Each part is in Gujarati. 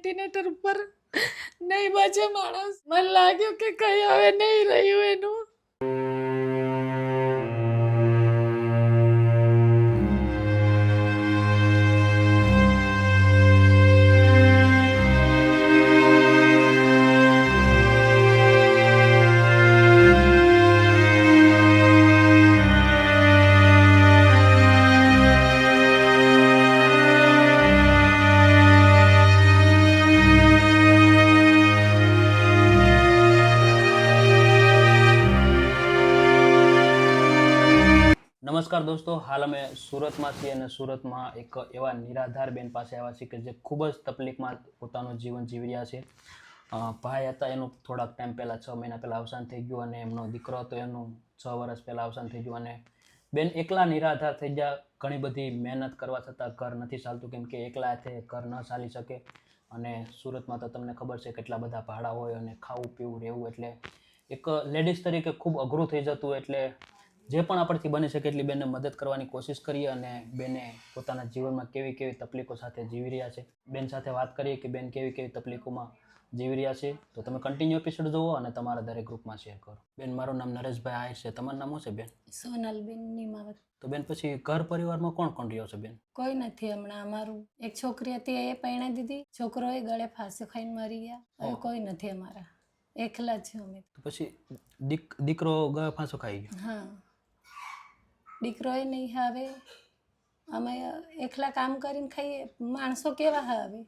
વેન્ટિલેટર ઉપર નહીં બચે માણસ. મને લાગ્યું કે કઈ હવે નહીં રહ્યું એનું. નમસ્કાર દોસ્તો, હાલ અમે સુરતમાં છીએ અને સુરતમાં એક એવા નિરાધાર બેન પાસે આવ્યા છીએ કે જે ખૂબ જ તકલીફમાં પોતાનું જીવન જીવી રહ્યા છે. ભાઈ હતા એનું થોડાક ટાઈમ પહેલાં 6 મહિના પહેલાં અવસાન થઈ ગયું અને એમનો દીકરો હતો એનું 6 વર્ષ પહેલાં અવસાન થઈ ગયું અને બેન એકલા નિરાધાર થઈ ગયા. ઘણી બધી મહેનત કરવા છતાં ઘર નથી ચાલતું કેમ કે એકલા હાથે ઘર ન ચાલી શકે અને સુરતમાં તો તમને ખબર છે કેટલા બધા ભાડા હોય અને ખાવું પીવું રહેવું એટલે એક લેડીઝ તરીકે ખૂબ અઘરું થઈ જતું. એટલે જે પણ આપણથી બની શકે એટલી બેનને મદદ કરવાની કોશિશ કરીએ અને બેને પોતાના જીવનમાં કેવી કેવી તકલીફો સાથે જીવી રહ્યા છે બેન સાથે વાત કરીએ કે બેન કેવી કેવી તકલીફોમાં જીવી રહ્યા છે. તો તમે કન્ટિન્યુ એપિસોડ જુઓ અને તમારા દરેક ગ્રુપમાં શેર કરો. બેન, મારું નામ નરેશભાઈ આય છે. તમારું નામ શું છે બેન? સોનલબેન નિમાવત. તો બેન, પછી ઘર પરિવારમાં કોણ કોણ રહ્યો છે બેન? કોઈ નથી. હમણાં અમારું એક છોકરી હતી એ પરણાવી દીધી, છોકરો એ ગળે ફાંસો ખાઈને મરી ગયા. હવે કોઈ નથી અમારા, એકલા જ છે અમે. તો પછી દીકરો ગળે ફાંસો ખાઈ ગયો? હા, દીકરો એ નહીં. હવે અમે એકલા કામ કરીને ખાઈએ. માણસો કેવા હવે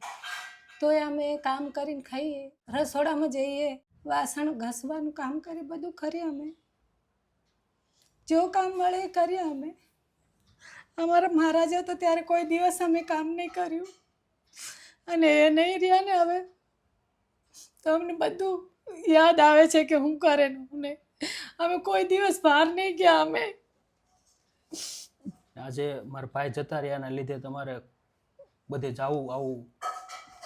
તોય અમે કામ કરીને ખાઈએ, રસોડામાં જઈએ, વાસણ ઘસવાનું કામ કરીએ, બધું કરીએ. અમે જો કામ મળે એ કરીએ. અમે અમારા મહારાજ હતા ત્યારે કોઈ દિવસ અમે કામ નહીં કર્યું અને એ નહીં રહ્યા ને હવે તો અમને બધું યાદ આવે છે કે હું કરેલું ને. અમે કોઈ દિવસ બહાર નહીં ગયા. અમે આજે મારા ભાઈ જતા રહ્યાના લીધે તમારે બધે જવું આવું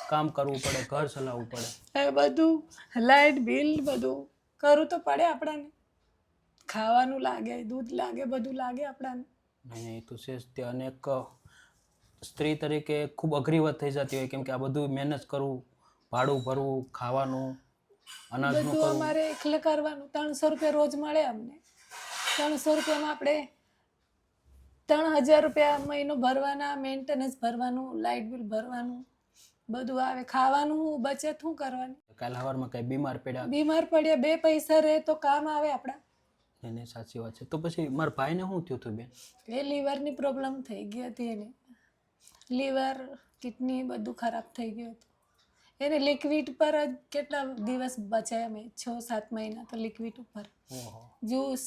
કામ કરવું પડે, ઘર ચલાવવું પડે. હવે બધું લાઇટ બિલ બધું કરવું તો પડે આપણાને. ખાવાનું લાગે, દૂધ લાગે, બધું લાગે આપણાને. નહીં, તો છે તે અનેક સ્ત્રી તરીકે ખૂબ અઘરી વાત થઈ જતી હોય કેમ કે આ બધું મહેનત કરવું, ભાડું ભરવું, ખાવાનું, અનાજનું બધું અમારે એકલે કરવાનું. 300 રૂપિયા રોજ મળે અમને. 300 રૂપિયામાં આપણે 3000 રૂપિયા મહિનો ભરવાના, મેન્ટેનન્સ ભરવાનું, લાઇટ બિલ ભરવાનું, બધું આવે. ખાવાનું બચત શું કરવાની? કાલ સવારમાં કઈ બીમાર પડ્યા, 2 પૈસા રહે તો કામ આવે આપણા. એને સાચી વાત છે. તો પછી મારા ભાઈને શું થયું હતું બેન? એ લીવરની પ્રોબ્લેમ થઈ ગઈ હતી. એને લીવર, કિડની બધું ખરાબ થઈ ગયું હતું. એને લિક્વિડ પર જ કેટલા દિવસ બચાયા અમે, 6-7 મહિના તો લિક્વિડ ઉપર. જ્યુસ,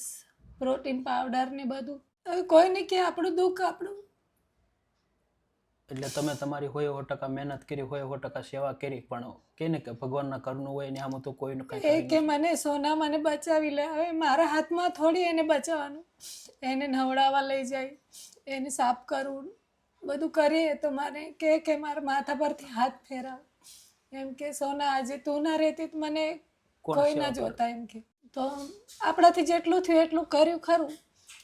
પ્રોટીન પાવડર ને બધું. હવે કોઈને કે આપણું દુઃખ આપણું. એટલે તમે તમારી 100% મહેનત કરી, 100% સેવા કરી, પણ કે ને કે ભગવાનના ઘરનું હોય ને આમાં તો કોઈનું કઈ. એ કે મને સોના મને બચાવી લે. હવે મારા હાથમાં થોડી એને બચાવવાનું. એને નવડાવવા લઈ જાય, એને સાફ કરવું, બધું કરીએ તો મને કે મારા માથા પરથી હાથ ફેરાવ. એમ કે સોના આજે તું ના રહેતી તો મને કોઈ ના જોતા. એમ કે તો આપણાથી જેટલું થયું એટલું કર્યું ખરું.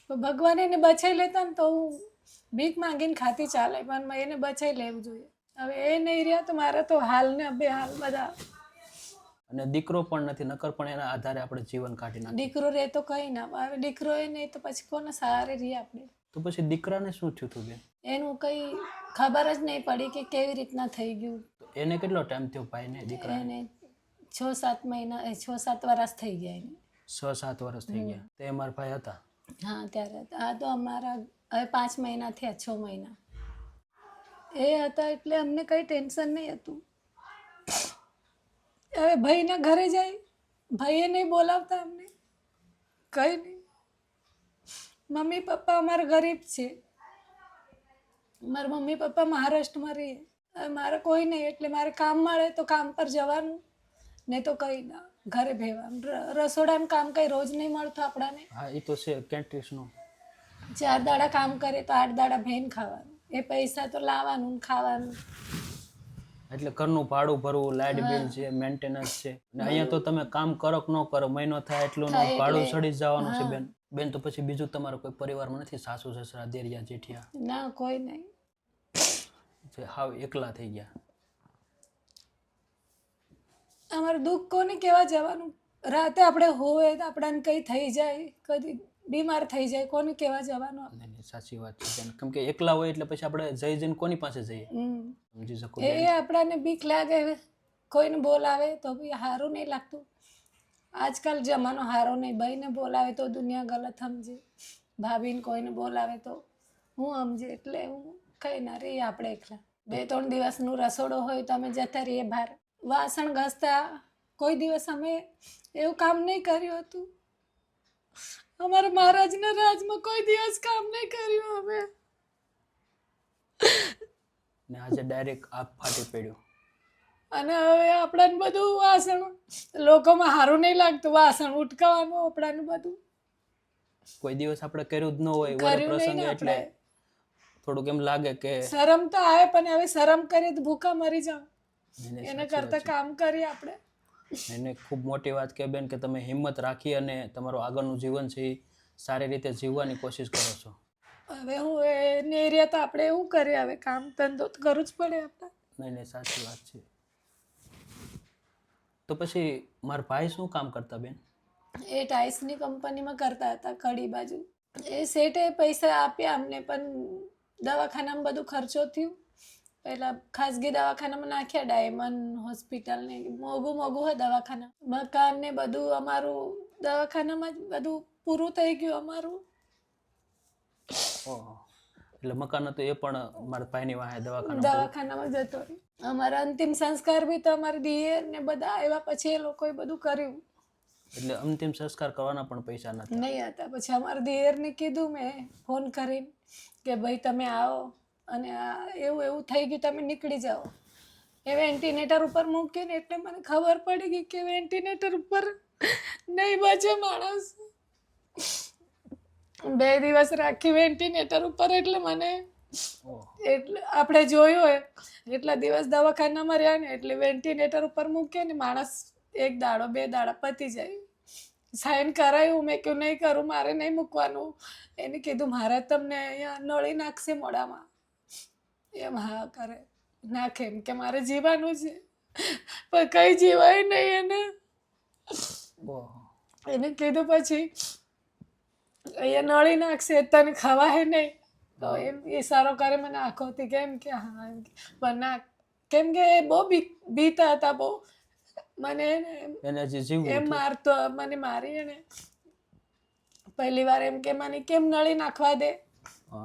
તો ભગવાન એને બચાવી લેતા ને તો હું ભીખ માંગીને ખાતી ચાલે, પણ એને બચાવી લેવું જોઈએ. હવે એ નહીં રહ્યા તો મારા તો હાલ ને બે હાલ બધા. અને દીકરો પણ નથી, નકર પણ એના આધારે આપણે જીવન કાઢી નાખીએ. દીકરો રહે તો કઈ ના આવે, દીકરો એ નહીં તો પછી કોને સહારે રહીએ આપણે. તો પછી દીકરાને શું થયું હતું બેન? એનું કઈ ખબર જ નહીં પડી કે કેવી રીતના થઈ ગયું. એને કેટલો ટાઈમ થયો ભાઈને, દીકરા? એને 6-7 મહિના 6-7 વર્ષ થઈ ગયા. એને 6-7 વર્ષ થઈ ગયા. તે મારા ભાઈ હતા? હા, ત્યારે. આ તો અમારા હવે 5 મહિના થયા, 6 મહિના એ હતા એટલે અમને કઈ ટેન્શન નહીં હતું. હવે ભાઈના ઘરે જાય, ભાઈએ નહીં બોલાવતા અમને, કઈ નહીં. મમ્મી પપ્પા અમારા ગરીબ છે. મારા મમ્મી પપ્પા મહારાષ્ટ્રમાં રહીએ. હવે મારે કોઈ નહીં એટલે મારે કામ મળે તો કામ પર જવાનું, નહીં તો કઈ ના ઘરે ભેવાનું. રસોડાનું કામ કઈ રોજ નહીં મળતું આપણાને. હા, એ તો છે કેન્ટ્રીસનું. 4 દાડા કામ કરે તો 8 દાડા ભેન ખાવાનું. એ પૈસા તો લાવવાનું, ખાવાનું. એટલે ઘરનું ભાડું ભરવું, લાઇટ બિલ છે, મેન્ટેનન્સ છે. અને અહીંયા તો તમે કામ કરો કે ન કરો, મહિનો થાય એટલું ભાડું ચડી જવાનું છે બેન. બેન, તો પછી બીજું તમારો કોઈ પરિવારમાં નથી? સાસુ સસરા, દેરિયા જેઠિયા? ના, કોઈ નહીં. જે હાવ એકલા થઈ ગયા. અમારું દુઃખ કોને કહેવા જવાનું? રાતે આપણે હોય તો આપણને કંઈ થઈ જાય, કદી બીમાર થઈ જાય, કોને કહેવા જવાનું આપણે? નહીં, નહીં, સાચી વાત છે બેન. કેમ કે એકલા હોય એટલે પછી આપણે જઈને કોની પાસે જઈએ? સમજી શકું બેન. એ આપણાને બીક લાગે, કોઈને બોલાવે તો બી સારું નહીં લાગતું. આજકાલ જમાનો સારો નહીં, ભાઈને બોલાવે તો દુનિયા ગલત સમજે, ભાભીને કોઈને બોલાવે તો હું સમજે. એટલે હું કંઈ ના રહીએ આપણે એકલા. 2-3 દિવસનું રસોડો હોય તો અમે જતા રહીએ બહાર. વાસણ ઘસતા કોઈ દિવસ અમે એવું કામ નહીં કર્યું હતું. અમારા મહારાજના રાજમાં કોઈ દિવસ કામ નહીં કર્યું અમે. ને આજે ડાયરેક્ટ આગ ફાટી પડ્યો. અને હવે આપણાને બધું વાસણ, લોકોમાં સારું નહીં લાગતું વાસણ ઉટકાવાનું, આપણાને બધું કોઈ દિવસ આપણે કર્યું જ ન હોય, કર્યું વરે નહીં પ્રસંગે ને એટલે આપણે. થોડુંક એમ લાગે કે શરમ તો આવે, પણ હવે શરમ કરીએ તો ભૂખા મરી જાવ. એને એના સાચી કરતા વાત કામ કરીએ આપણે. છે. એને ખૂબ મોટી વાત કે બેન કે તમે હિંમત રાખી અને તમારું આગળનું જીવન છે એ સારી રીતે જીવવાની કોશિશ કરો છો. હવે હું એને એરિયા તો આપણે એવું કરીએ, હવે કામ ધંધો તો કરવું જ પડે આપણે. નહીં, નહીં, સાચી વાત છે. તો પછી મારા ભાઈ શું કામ કરતા બેન? એ ટાઇલ્સની કંપનીમાં કરતા હતા કડી બાજુ. એ શેઠે પૈસા આપ્યા અમને, પણ દવાખાનામાં બધું ખર્ચો થયું. પહેલાં ખાસગી દવાખાનામાં નાખ્યા, ડાયમંડ હોસ્પિટલ ને મોંઘું હોય દવાખાના. મકાન ને બધું અમારું દવાખાનામાં જ બધું પૂરું થઈ ગયું અમારું. ઓહો, એટલે મકાન હતું એ પણ મારા ભાઈની વાહે દવાખાનામાં જતો રહ્યો. અમારા અંતિમ સંસ્કાર બી તો અમારા દિયર ને બધા આવ્યા પછી એ લોકોએ બધું કર્યું. એટલે અંતિમ સંસ્કાર કરવાના પણ પૈસા નથી. નહીં હતા. પછી અમારા દિયરને કીધું મેં ફોન કરીને કે ભાઈ તમે આવો અને આ એવું થઈ ગયું, તમે નીકળી જાઓ. એ વેન્ટિલેટર ઉપર મૂક્યું ને એટલે મને ખબર પડી ગઈ કે વેન્ટિલેટર ઉપર નહીં બચે માણસ. 2 દિવસ રાખી વેન્ટિલેટર ઉપર. એટલે મને એટલે આપણે જોયું હોય એટલા દિવસ દવાખાનામાં રહ્યા ને, એટલે વેન્ટિલેટર ઉપર મૂકે ને માણસ 1 દાડો 2 દાડા પતી જાય. સાઈન કરાયું, મેં કહ્યું નહીં કરું, મારે નહીં મૂકવાનું. એને કીધું મારે તમને અહીંયા નળી નાખશે મોઢામાં. એમ હા કરે, નાખે એમ કે મારે જીવાનું છે, પણ કઈ જીવાય નહીં એને. એને કીધું પછી અહીંયા નળી નાખશે, તને ખવાય નહીં. તો એમ ઈશારો કરે મને આંખોથી, કેમ કે હા એમ. પણ ના, કેમ કે એ બહુ બીતા હતા બહુ. મને એમ મારતો, મને મારી એને પહેલી વાર એમ કે મને કેમ નળી નાખવા દે.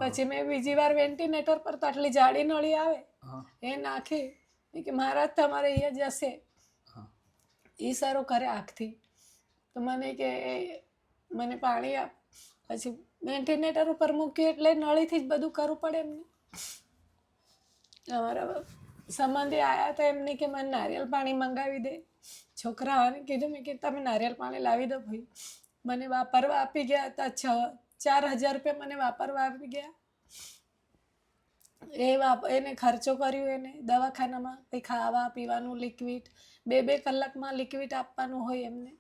પછી મેં બીજી વાર વેન્ટિલેટર પર તો આટલી જાડી નળી આવે એ નાખી કે મહારાજ તમારે અહીંયા જશે. ઈશારો કરે આંખથી. તો મને કે મને પાણી આપ. પછી વેન્ટિલેટર ઉપર મૂક્યું એટલે નળીથી જ બધું કરવું પડે એમને. અમારા સંબંધી આવ્યા હતા, એમને કે મને નારિયેલ પાણી મંગાવી દે. છોકરાઓને કીધું મેં કે તમે નારિયેલ પાણી લાવી દો ભાઈ. મને વાપરવા આપી ગયા હતા 4,000 રૂપિયા મને વાપરવા આપી ગયા. એને ખર્ચો કર્યો, એને દવાખાનામાં કંઈ ખાવા પીવાનું લિક્વિડ 2 કલાકમાં લિક્વિડ આપવાનું હોય એમને.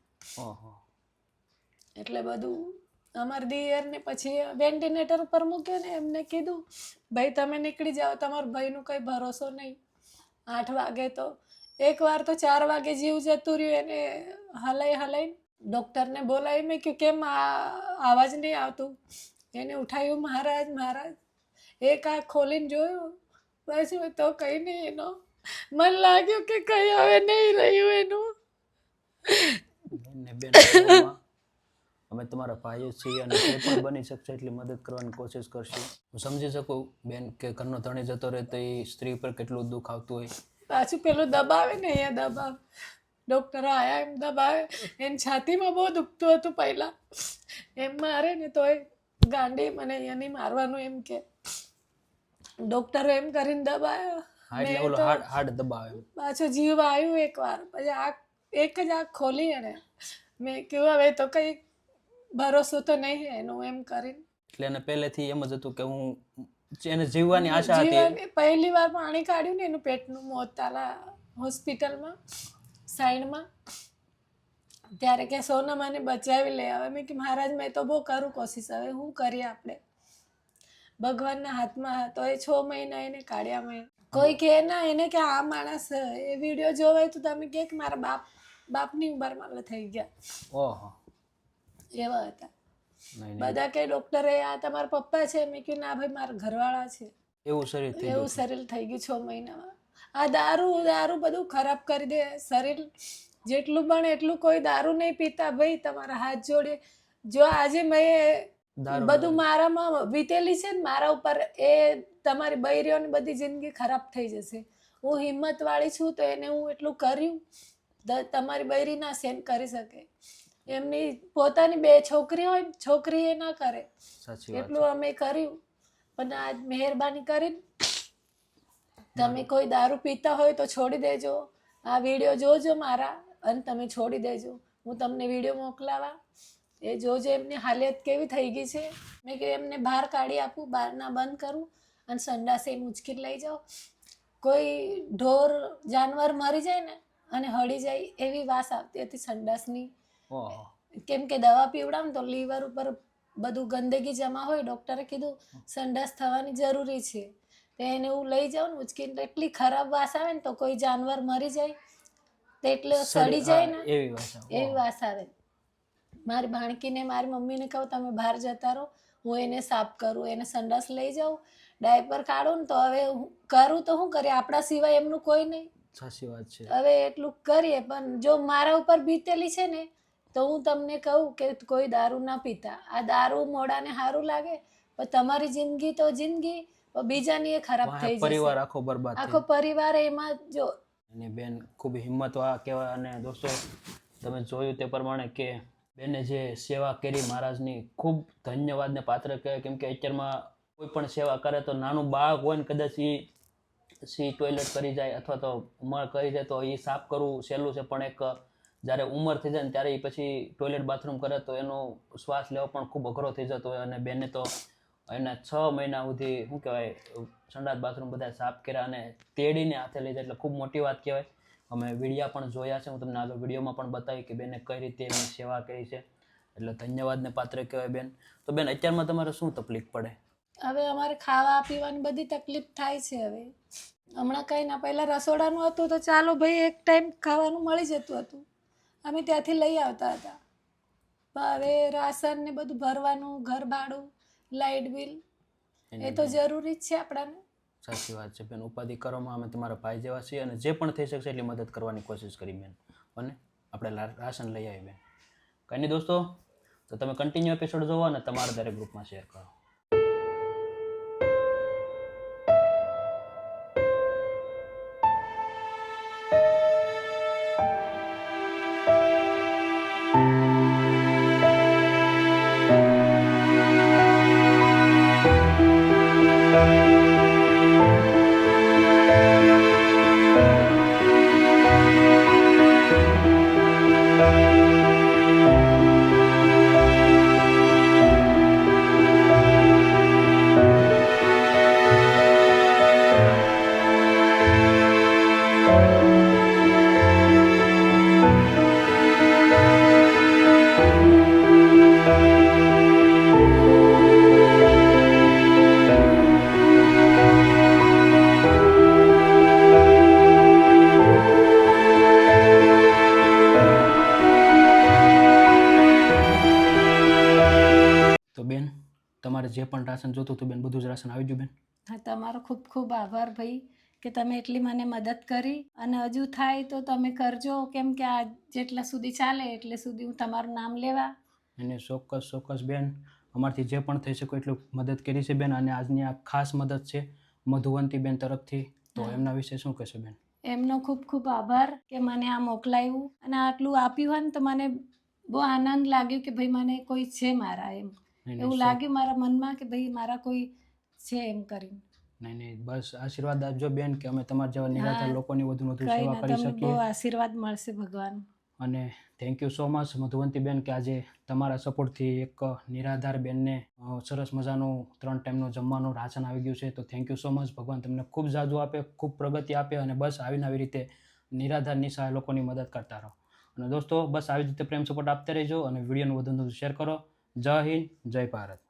એટલે બધું અમારા દિયરને પછી વેન્ટિલેટર ઉપર મૂક્યો ને એમને કીધું ભાઈ તમે નીકળી જાઓ, તમારા ભાઈનું કંઈ ભરોસો નહીં. 8 વાગે તો એકવાર તો 4 વાગે જીવ જતું રહ્યું. એને હલાઈને ડૉક્ટરને બોલાવી. મેં કહ્યું કેમ આવાજ નહીં આવતું. એને ઉઠાવ્યું, મહારાજ મહારાજ. એક આંખ ખોલીને જોયું, બસ તો કંઈ નહીં. એનો મન લાગ્યું કે કંઈ હવે નહીં રહ્યું એનું. અમે તમારા ભાઈઓ છીએ અને જે પણ બની શકશે એટલી મદદ કરવાની કોશિશ કરશું. હું સમજી શકું બેન કે ઘરનો ધણી જતો રહે તો એ સ્ત્રી પર કેટલું દુઃખ આવતું હોય. પાછું પેલું દબાવે ને, અહીંયા દબાવે. ડૉક્ટર આયા એમ દબાવે. એની છાતીમાં બહુ દુખતું હતું પહેલાં. એમ મારે ને તો એ ગાંડી મને અહીંયા નહીં મારવાનું એમ કે. ડૉક્ટરો એમ કરીને દબાવ્યો. હાર્ડ દબાવે. પાછો જીવ આવ્યું એકવાર. પછી એક જ આંખ ખોલી એને. મેં કહ્યું હવે તો કંઈ ભરોસો તો નહીં એનું એમ કરીને. એટલે એને પહેલેથી એમ જ હતું કે હું એને જીવવાની આશા હતી. પહેલી વાર પાણી કાઢ્યું ને એનું પેટનું મોતાલા હોસ્પિટલમાં સાઈડમાં, ત્યારે કે સોના મને બચાવી લે. હવે મેં કે મહારાજ મેં તો બહુ કરું કોશિશ, હવે શું કરીએ આપણે, ભગવાનના હાથમાં. તો એ 6 મહિના એને કાઢ્યા. મેં કોઈ કહે ના એને કે આ માણસ એ વિડીયો જોવે તો તમે કહે કે મારા બાપ બાપની ઉંમરમાં થઈ ગયા ઓહો. એવા હતા. નહીં નહીં, બધા કે ડોક્ટરે આ તમારા પપ્પા છે, મેં કીધું ના ભાઈ મારા ઘરવાળા છે. એવું શરીર થઈ એવું ગયું. શરીર થઈ ગયું 6 મહિનામાં. આ દારૂ બધું ખરાબ કરી દે શરીર. જેટલું બને એટલું કોઈ દારૂ નહીં પીતા ભાઈ, તમારા હાથ જોડે. જો આજે મેં દારૂ બધું મારામાં વીતેલી છે ને મારા ઉપર, એ તમારી બૈરીઓની બધી જિંદગી ખરાબ થઈ જશે. હું હિંમત વાળી છું તો એને હું એટલું કર્યું, તમારી બૈરી ના સહન કરી શકે. એમની પોતાની 2 છોકરી હોય, છોકરી એ ના કરે સાચી વાત એટલું અમે કર્યું. પણ આજ મહેરબાની કરીને તમે કોઈ દારૂ પીતા હોય તો છોડી દેજો. આ વિડીયો જોજો મારા અને તમે છોડી દેજો. હું તમને વિડીયો મોકલાવા, એ જોજો એમની હાલત કેવી થઈ ગઈ છે. મેં કે એમને બહાર કાઢી આપું, બહારના બંધ કરું અને સંડાસે ઉંચકીને લઈ જાઓ. કોઈ ઢોર જાનવર મરી જાય ને અને હળી જાય એવી વાસ આવતી હતી સંડાસની. ઓહો. કેમ કે દવા પીવડાવ ને તો લીવર ઉપર બધું ગંદકી જમા હોય. ડૉક્ટરે કીધું સંડાસ થવાની જરૂરી છે. તો એને હું લઈ જાઉં ને ઉચકીને તો એટલી ખરાબ વાસ આવે ને તો કોઈ જાનવર મરી જાય તો એટલે સડી જાય ને એવી વાત છે. એવી વાસ આવે. મારી ભાણકીને મારી મમ્મીને કહું તમે બહાર જતા રહો, હું એને સાફ કરું, એને સંડાસ લઈ જાઉં, ડાયપર કાઢું ને તો હવે કરું તો શું કરીએ, આપણા સિવાય એમનું કોઈ નહીં. સાચી વાત છે. હવે એટલું કરીએ. પણ જો મારા ઉપર બીતેલી છે ને તો હું તમને કહું કે કોઈ દારૂ ના પીતા. આ દારૂ મોઢાને સારું લાગે પણ તમારી જિંદગી તો જિંદગી, બીજાની એ ખરાબ થઈ જશે. પરિવાર આખો બરબાદ થઈ આખો પરિવાર એમાં જો. અને બેન ખૂબ હિંમતવાળા કહેવાય. અને દોસ્તો તમે જોયું તે પ્રમાણે કે બેને જે સેવા કરી મહારાજની, ખૂબ ધન્યવાદને પાત્ર કહેવાય. કેમ કે અત્યારમાં કોઈ પણ સેવા કરે તો નાનું બાળક હોય ને કદાચ એ ટોયલેટ કરી જાય અથવા તો મળ કરી જાય તો એ સાફ કરવું સહેલું છે, પણ એક જ્યારે ઉંમર થઈ જાય ને ત્યારે એ પછી ટોયલેટ બાથરૂમ કરે તો એનો શ્વાસ લેવો પણ ખૂબ અઘરો થઈ જતો હોય. અને બેને તો એના 6 મહિના સુધી શું કહેવાય સંડાસ બાથરૂમ બધા સાફ કર્યા અને તેડીને હાથે લઈ જાય, એટલે ખૂબ મોટી વાત કહેવાય. અમે વિડીયા પણ જોયા છે, હું તમને આગળ વિડીયોમાં પણ બતાવી કે બેને કઈ રીતે એમની સેવા કરી છે, એટલે ધન્યવાદને પાત્ર કહેવાય બેન. તો બેન અત્યારમાં તમારે શું તકલીફ પડે? હવે અમારે ખાવા પીવાની બધી તકલીફ થાય છે. હવે હમણાં કંઈ ના, પહેલાં રસોડાનું હતું તો ચાલો ભાઈ એક ટાઈમ ખાવાનું મળી જતું હતું, અમે ત્યાંથી લઈ આવતા હતા. પણ હવે રાશન ને બધું ભરવાનું, ઘર ભાડું, લાઇટ બિલ, એ તો જરૂરી જ છે આપણાને. સાચી વાત છે બેન. ઉપાધિ કરવામાં અમે તમારા ભાઈ જેવા છીએ અને જે પણ થઈ શકશે એટલી મદદ કરવાની કોશિશ કરી બેન, અને આપણે રાશન લઈ આવી બેન. કંઈ નહીં દોસ્તો, તો તમે કન્ટિન્યુ એપિસોડ જોવો અને તમારા દરેક ગ્રુપમાં શેર કરો. તો બેન તમારે જે પણ રાશન જોતું હતું બેન, બધું જ રાશન આવી ગયું બેન? હા, તમારો ખૂબ ખૂબ આભાર ભાઈ કે તમે એટલી મને મદદ કરી. અને હજુ થાય તો તમે કરજો, કેમ કે આ જેટલા સુધી ચાલે એટલે સુધી હું તમારું નામ લેવા. એને ચોક્કસ બેન, અમારથી જે પણ થઈ શકે એટલું મદદ કરી છે બેન. અને આજની આ ખાસ મદદ છે મધુવંતી બેન તરફથી, તો એમના વિશે શું કહેશો બેન? એમનો ખૂબ ખૂબ આભાર કે મને આ મોકલાયું અને આટલું આપ્યું હોય ને તો મને બહુ આનંદ લાગ્યો કે ભાઈ મને કોઈ છે મારા, એમ એવું લાગ્યું મારા મનમાં કે ભાઈ મારા કોઈ છે એમ કરીને. નહીં બસ આશીર્વાદ આપજો બેન કે અમે તમારા જેવા નિરાધાર લોકોની વધુ કંઈ સેવા ના, કરી તમને બહુ શકીએ. આશીર્વાદ મળશે ભગવાન. અને thank you so much Madhuvanti બેન કે આજે તમારા સપોર્ટથી એક નિરાધાર બેનને સરસ મજાનું 3 ટાઈમનું જમવાનું રાશન આવી ગયું છે. તો થેન્ક યુ સો મચ. ભગવાન તમને ખૂબ જાજુ આપે, ખૂબ પ્રગતિ આપે અને બસ આવીને આવી રીતે નિરાધાર નિસહાય લોકોની મદદ કરતા રહો. અને દોસ્તો બસ આવી રીતે પ્રેમ સપોર્ટ આપતા રહેજો અને વિડીયોનું વધુ શેર કરો. જય હિન્દ, જય ભારત.